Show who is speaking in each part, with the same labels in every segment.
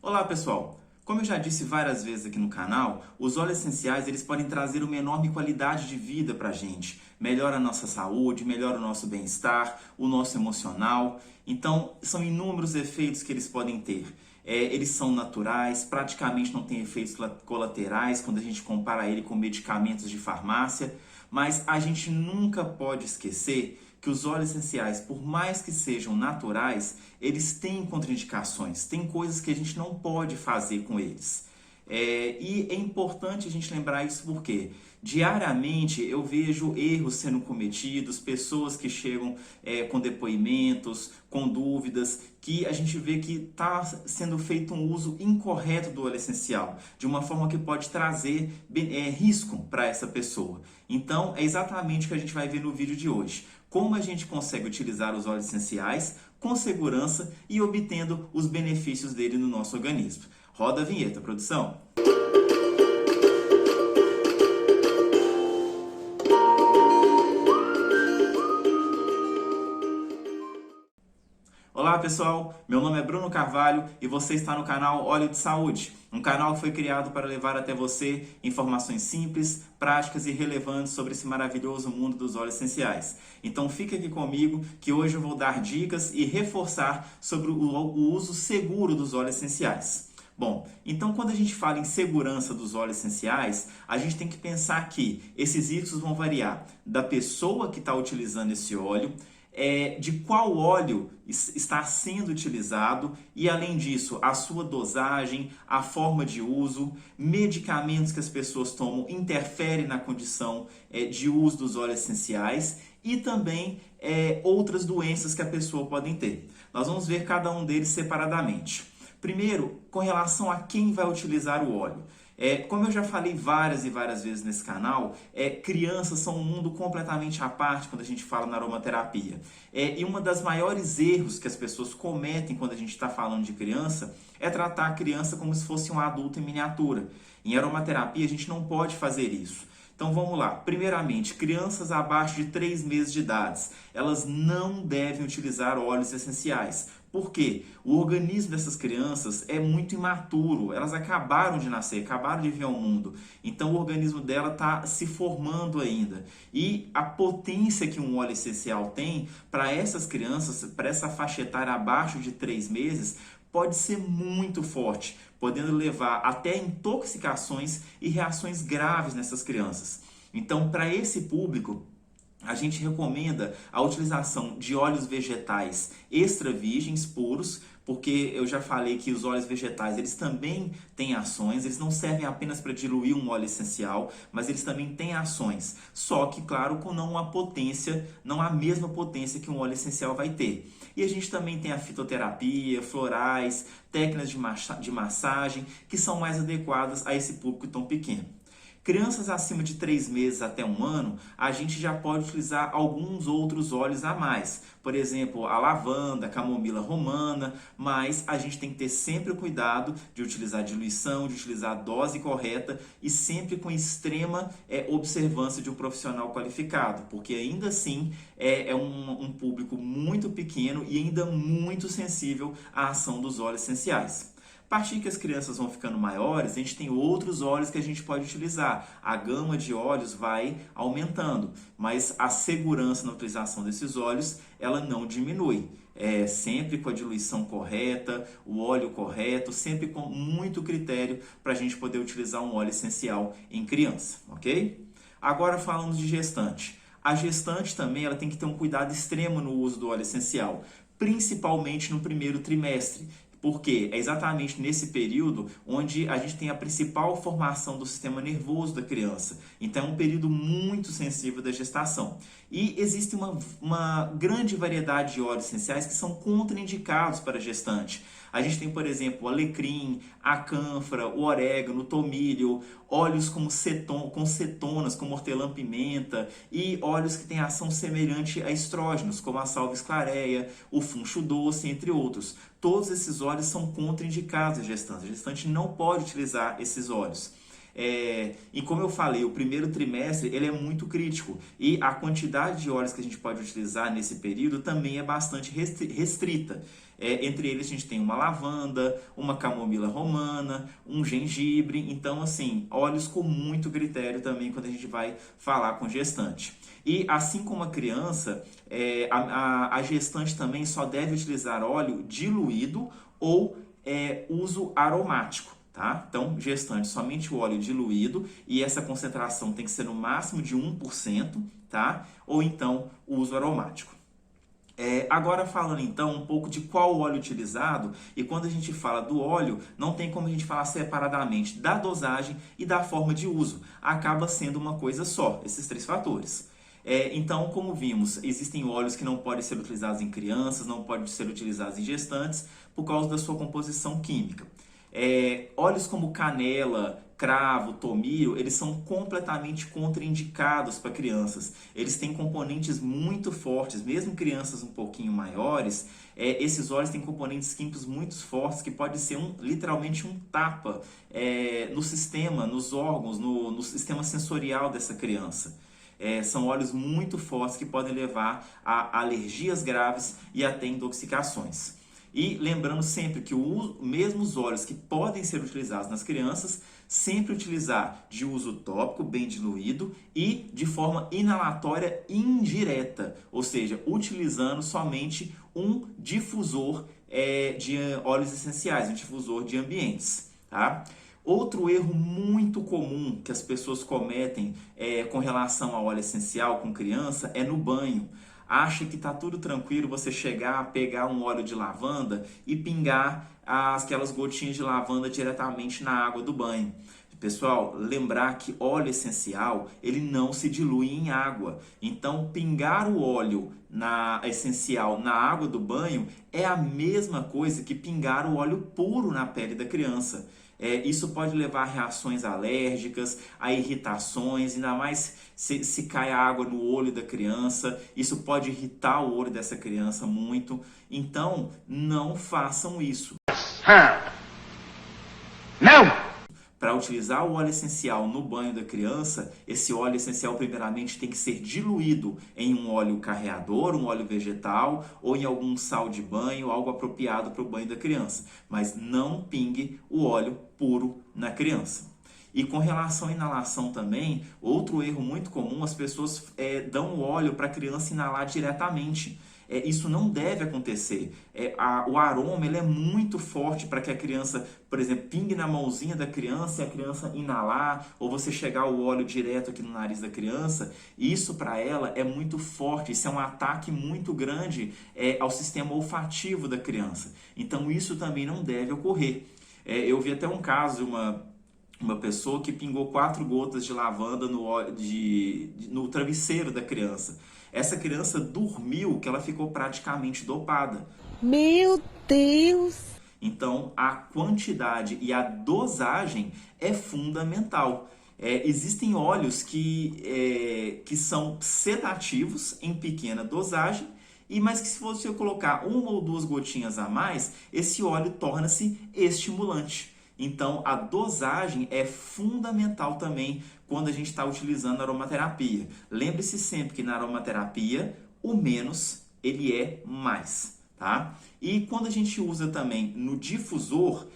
Speaker 1: Olá pessoal, como eu já disse várias vezes aqui no canal, os óleos essenciais eles podem trazer uma enorme qualidade de vida para a gente. Melhora a nossa saúde, melhora o nosso bem-estar, o nosso emocional. Então, são inúmeros efeitos que eles podem ter. Eles são naturais, praticamente não têm efeitos colaterais quando a gente compara ele com medicamentos de farmácia. Mas a gente nunca pode esquecer que os óleos essenciais, por mais que sejam naturais, eles têm contraindicações, tem coisas que a gente não pode fazer com eles. E é importante a gente lembrar isso porque diariamente eu vejo erros sendo cometidos, pessoas que chegam com depoimentos, com dúvidas, que a gente vê que está sendo feito um uso incorreto do óleo essencial, de uma forma que pode trazer risco para essa pessoa. Então, é exatamente o que a gente vai ver no vídeo de hoje. Como a gente consegue utilizar os óleos essenciais com segurança e obtendo os benefícios dele no nosso organismo. Roda a vinheta, produção! Olá pessoal, meu nome é Bruno Carvalho e você está no canal Óleo de Saúde, um canal que foi criado para levar até você informações simples, práticas e relevantes sobre esse maravilhoso mundo dos óleos essenciais. Então fica aqui comigo que hoje eu vou dar dicas e reforçar sobre o uso seguro dos óleos essenciais. Bom, então quando a gente fala em segurança dos óleos essenciais, a gente tem que pensar que esses riscos vão variar da pessoa que está utilizando esse óleo, de qual óleo está sendo utilizado e, além disso, a sua dosagem, a forma de uso, medicamentos que as pessoas tomam interferem na condição de uso dos óleos essenciais e também outras doenças que a pessoa pode ter. Nós vamos ver cada um deles separadamente. Primeiro, com relação a quem vai utilizar o óleo. Como eu já falei várias e várias vezes nesse canal, crianças são um mundo completamente à parte quando a gente fala na aromaterapia. E uma das maiores erros que as pessoas cometem quando a gente está falando de criança é tratar a criança como se fosse um adulto em miniatura. Em aromaterapia a gente não pode fazer isso. Então vamos lá. Primeiramente, crianças abaixo de 3 meses de idade, elas não devem utilizar óleos essenciais. Por quê? O organismo dessas crianças é muito imaturo, elas acabaram de nascer, acabaram de vir ao mundo. Então o organismo dela está se formando ainda. E a potência que um óleo essencial tem para essas crianças, para essa faixa etária abaixo de 3 meses, pode ser muito forte, podendo levar até intoxicações e reações graves nessas crianças. Então, para esse público, a gente recomenda a utilização de óleos vegetais extra virgens puros, porque eu já falei que os óleos vegetais eles também têm ações, eles não servem apenas para diluir um óleo essencial, mas eles também têm ações, só que claro com não a mesma potência que um óleo essencial vai ter. E a gente também tem a fitoterapia, florais, técnicas de massagem, que são mais adequadas a esse público tão pequeno. Crianças acima de 3 meses até 1 ano, a gente já pode utilizar alguns outros óleos a mais. Por exemplo, a lavanda, a camomila romana, mas a gente tem que ter sempre o cuidado de utilizar a diluição, de utilizar a dose correta e sempre com extrema observância de um profissional qualificado, porque ainda assim é um público muito pequeno e ainda muito sensível à ação dos óleos essenciais. A partir que as crianças vão ficando maiores, a gente tem outros óleos que a gente pode utilizar. A gama de óleos vai aumentando, mas a segurança na utilização desses óleos, ela não diminui. Sempre com a diluição correta, o óleo correto, sempre com muito critério para a gente poder utilizar um óleo essencial em criança, ok? Agora falando de gestante. A gestante também ela tem que ter um cuidado extremo no uso do óleo essencial, principalmente no primeiro trimestre. Porque é exatamente nesse período onde a gente tem a principal formação do sistema nervoso da criança. Então é um período muito sensível da gestação. E existe uma grande variedade de óleos essenciais que são contraindicados para a gestante. A gente tem, por exemplo, o alecrim, a cânfora, o orégano, o tomilho, óleos com cetonas, como hortelã-pimenta e óleos que têm ação semelhante a estrógenos, como a salvia clareia, o funcho doce, entre outros. Todos esses óleos são contraindicados à gestante. A gestante não pode utilizar esses óleos. E como eu falei, o primeiro trimestre ele é muito crítico e a quantidade de óleos que a gente pode utilizar nesse período também é bastante restrita. Entre eles a gente tem uma lavanda, uma camomila romana, um gengibre. Então, assim, óleos com muito critério também quando a gente vai falar com gestante. E assim como a criança, a gestante também só deve utilizar óleo diluído ou uso aromático. Tá? Então, gestante, somente o óleo diluído, e essa concentração tem que ser no máximo de 1%, tá? Ou então o uso aromático. Agora falando então um pouco de qual óleo utilizado, e quando a gente fala do óleo, não tem como a gente falar separadamente da dosagem e da forma de uso, acaba sendo uma coisa só, esses três fatores. Então, como vimos, existem óleos que não podem ser utilizados em crianças, não podem ser utilizados em gestantes, por causa da sua composição química. Óleos como canela, cravo, tomilho, eles são completamente contraindicados para crianças. Eles têm componentes muito fortes, mesmo crianças um pouquinho maiores, esses óleos têm componentes químicos muito fortes que pode ser literalmente um tapa no sistema, nos órgãos, no sistema sensorial dessa criança. São óleos muito fortes que podem levar a alergias graves e até intoxicações. E lembrando sempre que mesmo os óleos que podem ser utilizados nas crianças, sempre utilizar de uso tópico, bem diluído, e de forma inalatória indireta, ou seja, utilizando somente um difusor de óleos essenciais, um difusor de ambientes. Tá? Outro erro muito comum que as pessoas cometem com relação a óleo essencial com criança é no banho. Acha que está tudo tranquilo você chegar, pegar um óleo de lavanda e pingar aquelas gotinhas de lavanda diretamente na água do banho. Pessoal, lembrar que óleo essencial, ele não se dilui em água. Então, pingar o óleo essencial na água do banho é a mesma coisa que pingar o óleo puro na pele da criança. Isso pode levar a reações alérgicas, a irritações, ainda mais se cai água no olho da criança. Isso pode irritar o olho dessa criança muito. Então, não façam isso. Não! Para utilizar o óleo essencial no banho da criança, esse óleo essencial primeiramente tem que ser diluído em um óleo carreador, um óleo vegetal ou em algum sal de banho, algo apropriado para o banho da criança. Mas não pingue o óleo puro na criança. E com relação à inalação também, outro erro muito comum, as pessoas dão o óleo para a criança inalar diretamente. Isso não deve acontecer. O aroma ele é muito forte para que a criança, por exemplo, pingue na mãozinha da criança e a criança inalar, ou você chegar o óleo direto aqui no nariz da criança. Isso para ela é muito forte, isso é um ataque muito grande ao sistema olfativo da criança. Então isso também não deve ocorrer. Eu vi até um caso de uma pessoa que pingou 4 gotas de lavanda no travesseiro da criança. Essa criança dormiu que ela ficou praticamente dopada.
Speaker 2: Meu Deus!
Speaker 1: Então, a quantidade e a dosagem é fundamental. Existem óleos que são sedativos em pequena dosagem, mas que se você colocar 1 ou 2 gotinhas a mais, esse óleo torna-se estimulante. Então, a dosagem é fundamental também quando a gente está utilizando a aromaterapia. Lembre-se sempre que na aromaterapia, o menos, ele é mais, tá? E quando a gente usa também no difusor,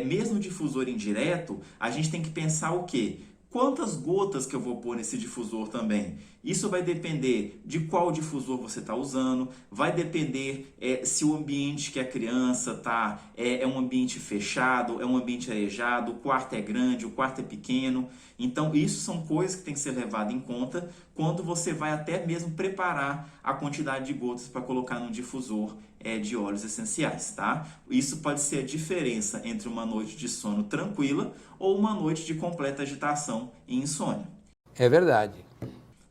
Speaker 1: mesmo difusor indireto, a gente tem que pensar o quê? Quantas gotas que eu vou pôr nesse difusor também? Isso vai depender de qual difusor você está usando, vai depender se o ambiente que a criança está é um ambiente fechado, é um ambiente arejado, o quarto é grande, o quarto é pequeno. Então, isso são coisas que tem que ser levadas em conta quando você vai até mesmo preparar a quantidade de gotas para colocar num difusor de óleos essenciais, tá? Isso pode ser a diferença entre uma noite de sono tranquila ou uma noite de completa agitação e insônia.
Speaker 2: É verdade.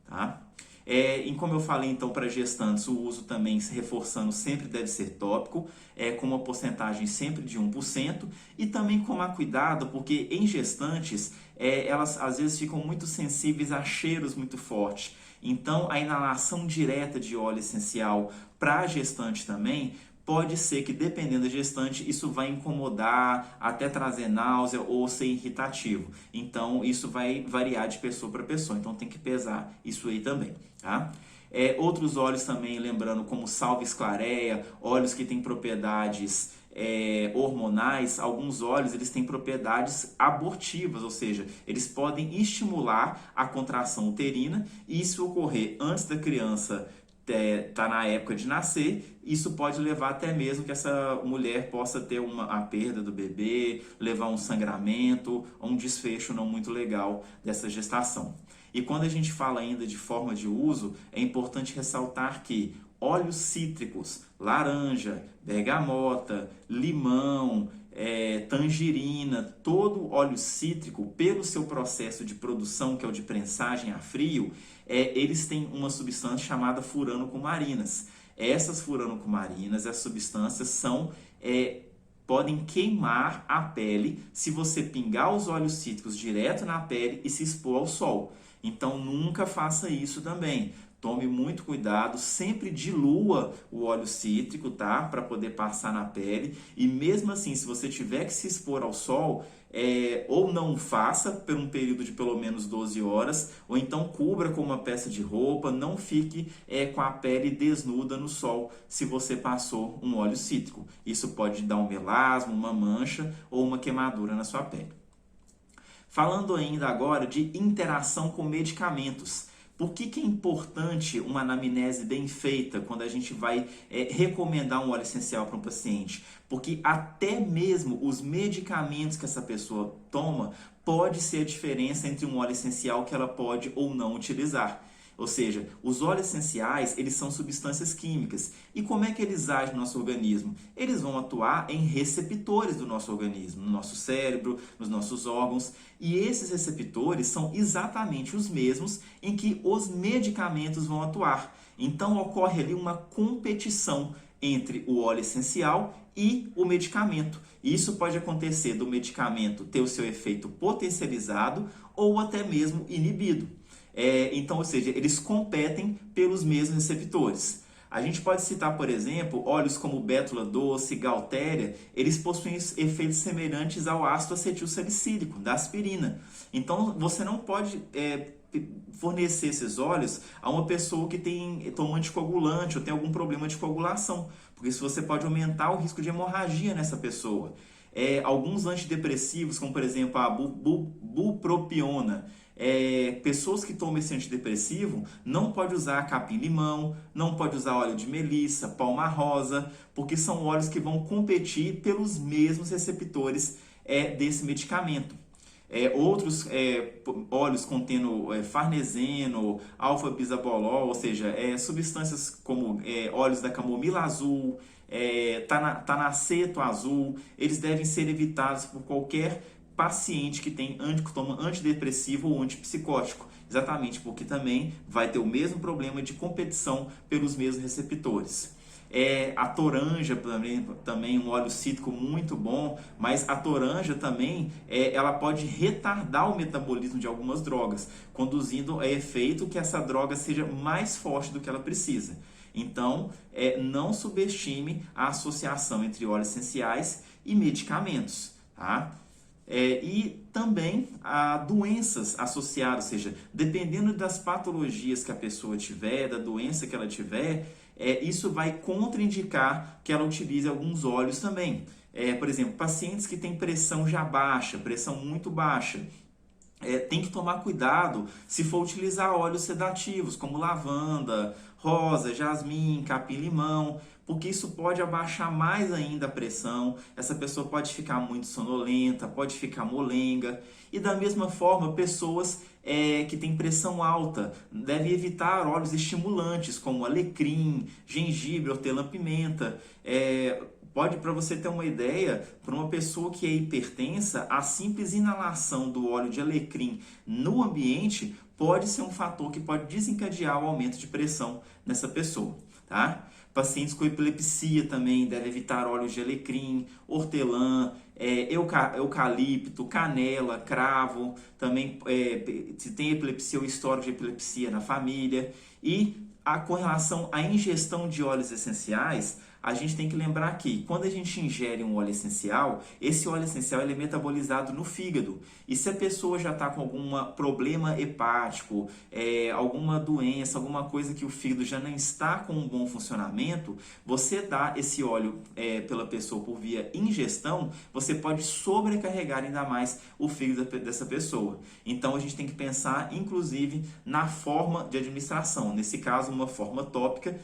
Speaker 1: Tá? E como eu falei, então, para gestantes, o uso também, se reforçando, sempre deve ser tópico, com uma porcentagem sempre de 1%, e também tomar cuidado, porque em gestantes, elas às vezes ficam muito sensíveis a cheiros muito fortes. Então, a inalação direta de óleo essencial para a gestante também, pode ser que, dependendo da gestante, isso vai incomodar, até trazer náusea ou ser irritativo. Então, isso vai variar de pessoa para pessoa. Então, tem que pesar isso aí também, tá? Outros óleos também, lembrando, como salvia esclareia, óleos que têm propriedades hormonais. Alguns óleos eles têm propriedades abortivas, ou seja, eles podem estimular a contração uterina, e isso ocorrer antes da criança tá na época de nascer, isso pode levar até mesmo que essa mulher possa ter a perda do bebê, levar um sangramento, um desfecho não muito legal dessa gestação. E quando a gente fala ainda de forma de uso, é importante ressaltar que óleos cítricos, laranja, bergamota, limão, tangerina, todo óleo cítrico, pelo seu processo de produção, que é o de prensagem a frio, eles têm uma substância chamada furanocumarinas. Essas furanocumarinas, essas substâncias podem queimar a pele se você pingar os óleos cítricos direto na pele e se expor ao sol. Então nunca faça isso também. Tome muito cuidado, sempre dilua o óleo cítrico, tá? Para poder passar na pele. E mesmo assim, se você tiver que se expor ao sol, ou não faça por um período de pelo menos 12 horas, ou então cubra com uma peça de roupa, não fique com a pele desnuda no sol se você passou um óleo cítrico. Isso pode dar um melasma, uma mancha ou uma queimadura na sua pele. Falando ainda agora de interação com medicamentos. Por que é importante uma anamnese bem feita quando a gente vai recomendar um óleo essencial para um paciente? Porque até mesmo os medicamentos que essa pessoa toma pode ser a diferença entre um óleo essencial que ela pode ou não utilizar. Ou seja, os óleos essenciais, eles são substâncias químicas. E como é que eles agem no nosso organismo? Eles vão atuar em receptores do nosso organismo, no nosso cérebro, nos nossos órgãos. E esses receptores são exatamente os mesmos em que os medicamentos vão atuar. Então ocorre ali uma competição entre o óleo essencial e o medicamento. Isso pode acontecer do medicamento ter o seu efeito potencializado ou até mesmo inibido. Então, ou seja, eles competem pelos mesmos receptores. A gente pode citar, por exemplo, óleos como bétula doce, galtéria, eles possuem efeitos semelhantes ao ácido acetilsalicílico, da aspirina. Então, você não pode fornecer esses óleos a uma pessoa que toma anticoagulante ou tem algum problema de coagulação, porque isso você pode aumentar o risco de hemorragia nessa pessoa. Alguns antidepressivos, como por exemplo a bupropiona, pessoas que tomam esse antidepressivo não pode usar capim-limão, não pode usar óleo de melissa, palma-rosa, porque são óleos que vão competir pelos mesmos receptores desse medicamento. Outros óleos contendo farneseno, alfa-bisabolol, ou seja, substâncias como óleos da camomila azul, tanaceto azul, eles devem ser evitados por qualquer paciente que toma antidepressivo ou antipsicótico, exatamente porque também vai ter o mesmo problema de competição pelos mesmos receptores. A toranja também um óleo cítrico muito bom, mas a toranja também ela pode retardar o metabolismo de algumas drogas, conduzindo a efeito que essa droga seja mais forte do que ela precisa. Então, não subestime a associação entre óleos essenciais e medicamentos, tá? E também a doenças associadas, ou seja, dependendo das patologias que a pessoa tiver, da doença que ela tiver, isso vai contraindicar que ela utilize alguns óleos também. Por exemplo, pacientes que têm pressão já baixa, pressão muito baixa, tem que tomar cuidado se for utilizar óleos sedativos, como lavanda, rosa, jasmim, capim-limão, porque isso pode abaixar mais ainda a pressão, essa pessoa pode ficar muito sonolenta, pode ficar molenga. E da mesma forma, pessoas que têm pressão alta devem evitar óleos estimulantes, como alecrim, gengibre, hortelã-pimenta. Para você ter uma ideia, para uma pessoa que é hipertensa, a simples inalação do óleo de alecrim no ambiente pode ser um fator que pode desencadear o aumento de pressão nessa pessoa, tá? Pacientes com epilepsia também devem evitar óleos de alecrim, hortelã, eucalipto, canela, cravo, também se tem epilepsia ou histórico de epilepsia na família. E com relação à ingestão de óleos essenciais, a gente tem que lembrar que quando a gente ingere um óleo essencial, esse óleo essencial ele é metabolizado no fígado. E se a pessoa já está com algum problema hepático, alguma doença, alguma coisa que o fígado já não está com um bom funcionamento, você dá esse óleo pela pessoa por via ingestão, você pode sobrecarregar ainda mais o fígado dessa pessoa. Então a gente tem que pensar, inclusive, na forma de administração. Nesse caso, uma forma tópica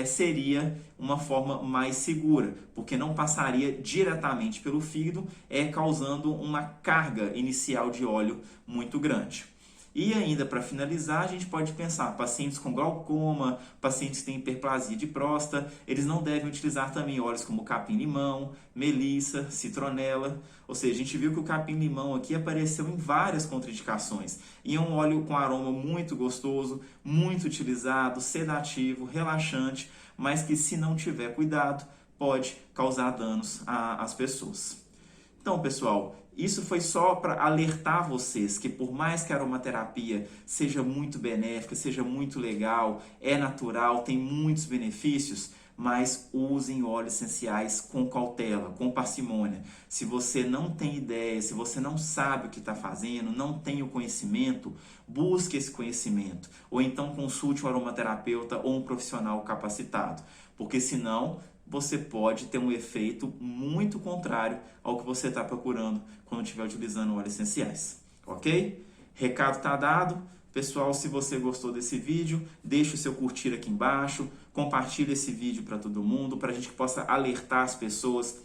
Speaker 1: seria uma forma mais segura, porque não passaria diretamente pelo fígado, causando uma carga inicial de óleo muito grande. E ainda, para finalizar, a gente pode pensar, pacientes com glaucoma, pacientes que têm hiperplasia de próstata, eles não devem utilizar também óleos como capim-limão, melissa, citronela. Ou seja, a gente viu que o capim-limão aqui apareceu em várias contraindicações. E é um óleo com aroma muito gostoso, muito utilizado, sedativo, relaxante, mas que se não tiver cuidado, pode causar danos às pessoas. Então, pessoal, isso foi só para alertar vocês que por mais que a aromaterapia seja muito benéfica, seja muito legal, é natural, tem muitos benefícios, mas usem óleos essenciais com cautela, com parcimônia. Se você não tem ideia, se você não sabe o que está fazendo, não tem o conhecimento, busque esse conhecimento. Ou então consulte um aromaterapeuta ou um profissional capacitado, porque senão você pode ter um efeito muito contrário ao que você está procurando quando estiver utilizando óleos essenciais, ok? Recado está dado. Pessoal, se você gostou desse vídeo, deixe o seu curtir aqui embaixo, compartilhe esse vídeo para todo mundo, para a gente possa alertar as pessoas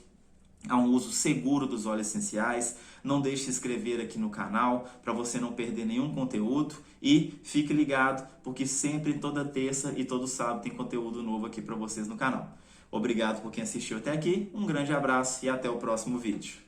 Speaker 1: a um uso seguro dos óleos essenciais. Não deixe de se inscrever aqui no canal para você não perder nenhum conteúdo e fique ligado, porque sempre, toda terça e todo sábado, tem conteúdo novo aqui para vocês no canal. Obrigado por quem assistiu até aqui, um grande abraço e até o próximo vídeo.